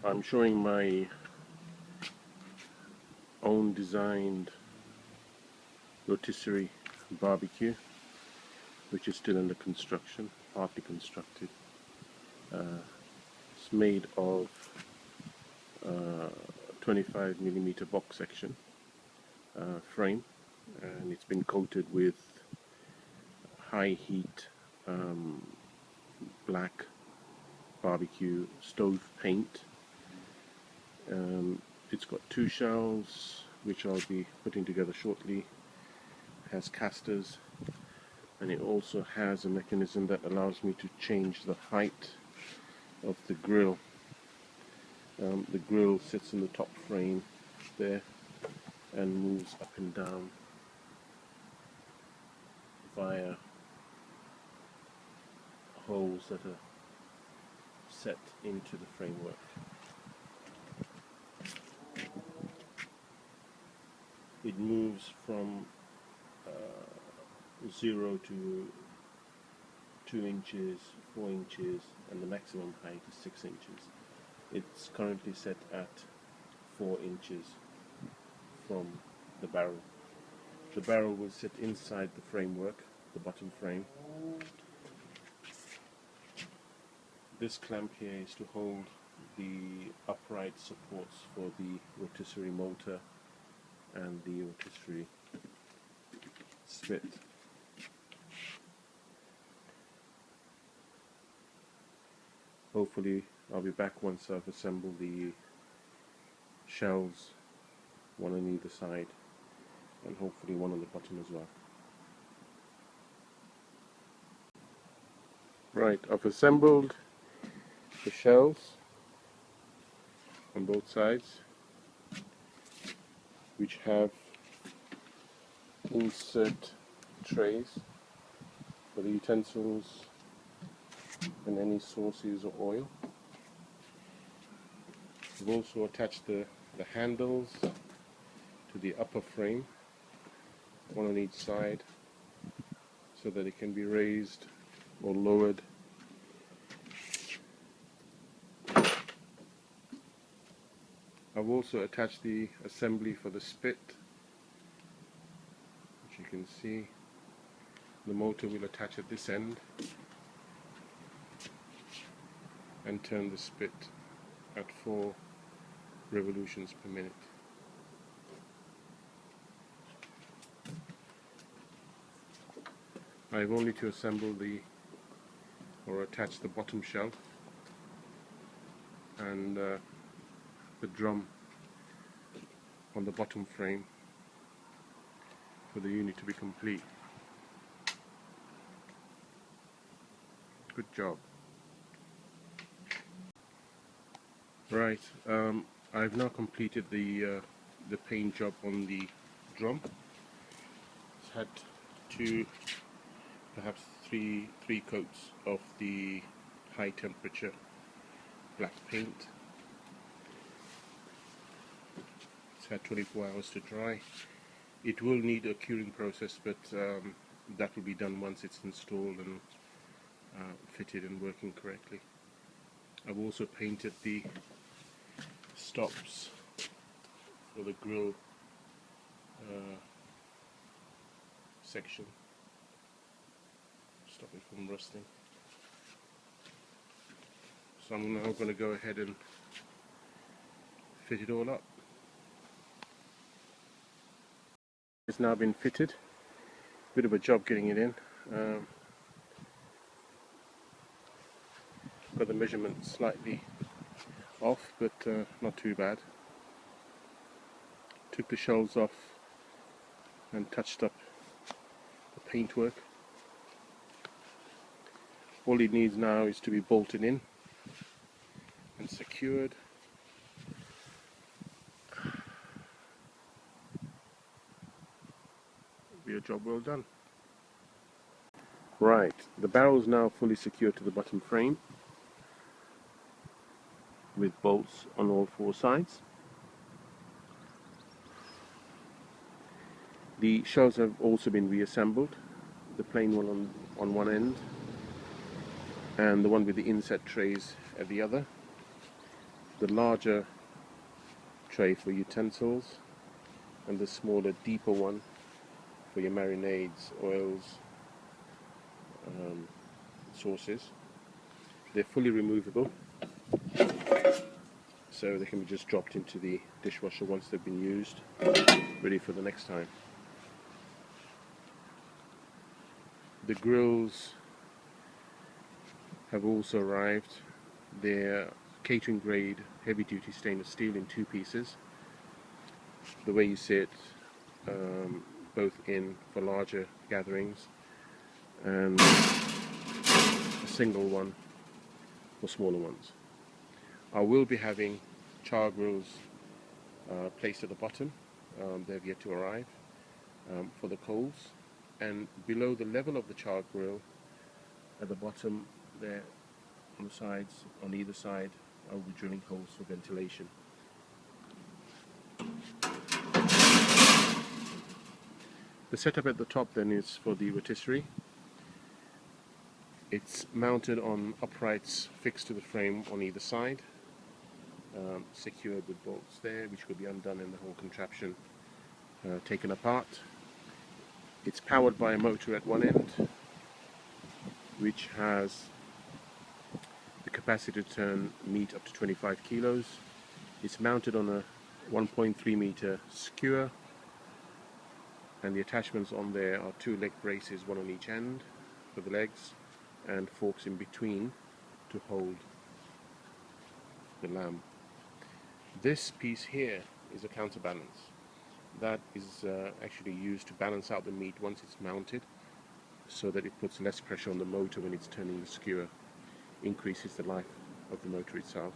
I'm showing my own designed rotisserie barbecue, which is still under construction, partly constructed. It's made of 25mm box section frame, and it's been coated with high heat black barbecue stove paint. It's got two shelves which I'll be putting together shortly. It has casters, and it also has a mechanism that allows me to change the height of the grill. The grill sits in the top frame there and moves up and down via holes that are set into the framework. It moves from 0 to 2 inches, 4 inches, and the maximum height is 6 inches. It's currently set at 4 inches from the barrel. The barrel will sit inside the framework, the bottom frame. This clamp here is to hold the upright supports for the rotisserie motor and the rotisserie spit. Hopefully I'll be back once I've assembled the shelves, one on either side, and hopefully one on the bottom as well. Right, I've assembled the shelves on both sides, which have insert trays for the utensils and any sauces or oil. I've also attached the handles to the upper frame, one on each side, so that it can be raised or lowered. I've also attached the assembly for the spit, which you can see. The motor will attach at this end and turn the spit at 4 revolutions per minute. I have only to assemble or attach the bottom shelf and the drum on the bottom frame for the unit to be complete. Good job. Right, I've now completed the paint job on the drum. It's had 2, perhaps three coats of the high temperature black paint. It's had 24 hours to dry. It will need a curing process, but that will be done once it's installed and fitted and working correctly. I've also painted the stops for the grill section, stop it from rusting. So I'm now going to go ahead and fit it all up. It's now been fitted. Bit of a job getting it in. Got the measurement slightly off, but not too bad. Took the shelves off and touched up the paintwork. All it needs now is to be bolted in and secured. Be a job well done. Right, the barrel is now fully secured to the bottom frame with bolts on all 4 sides. The shelves have also been reassembled, the plain one on one end and the one with the inset trays at the other. the larger tray for utensils and the smaller, deeper one for your marinades, oils, sauces. They're fully removable, so they can be just dropped into the dishwasher once they've been used, ready for the next time. The grills have also arrived. They're catering grade heavy duty stainless steel in 2 pieces. The way you sit, both in for larger gatherings and a single one for smaller ones. I will be having char grills placed at the bottom. They've yet to arrive for the coals, and below the level of the char grill at the bottom there on the sides, on either side, I will be drilling holes for ventilation. The setup at the top then is for the rotisserie. It's mounted on uprights fixed to the frame on either side, secured with bolts there, which could be undone and the whole contraption taken apart. It's powered by a motor at one end, which has the capacity to turn meat up to 25 kilos. It's mounted on a 1.3 meter skewer, and the attachments on there are 2 leg braces, one on each end for the legs, and forks in between to hold the lamb. This piece here is a counterbalance. That is actually used to balance out the meat once it's mounted, so that it puts less pressure on the motor when it's turning the skewer, increases the life of the motor itself.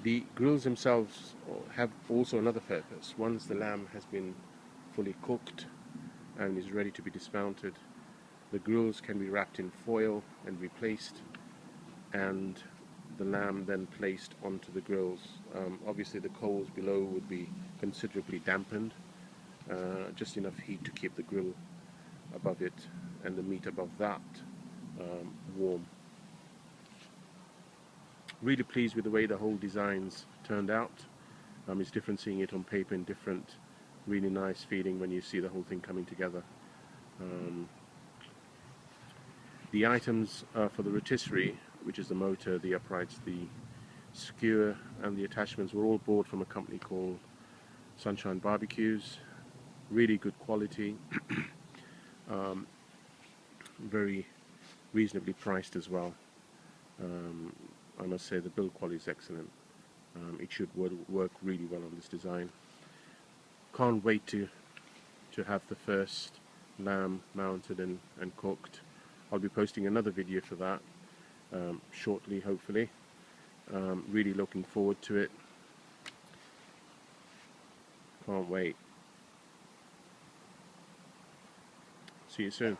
The grills themselves have also another purpose. Once the lamb has been fully cooked and is ready to be dismounted, the grills can be wrapped in foil and replaced, and the lamb then placed onto the grills. Obviously the coals below would be considerably dampened, just enough heat to keep the grill above it and the meat above that warm. Really pleased with the way the whole design's turned out. It's different seeing it on paper and different, really nice feeling when you see the whole thing coming together. The items for the rotisserie, which is the motor, the uprights, the skewer and the attachments, were all bought from a company called Sunshine Barbecues. Really good quality, very reasonably priced as well. I must say the build quality is excellent. It should work really well on this design. Can't wait to have the first lamb mounted and cooked. I'll be posting another video for that shortly, hopefully. Really looking forward to it. Can't wait. See you soon.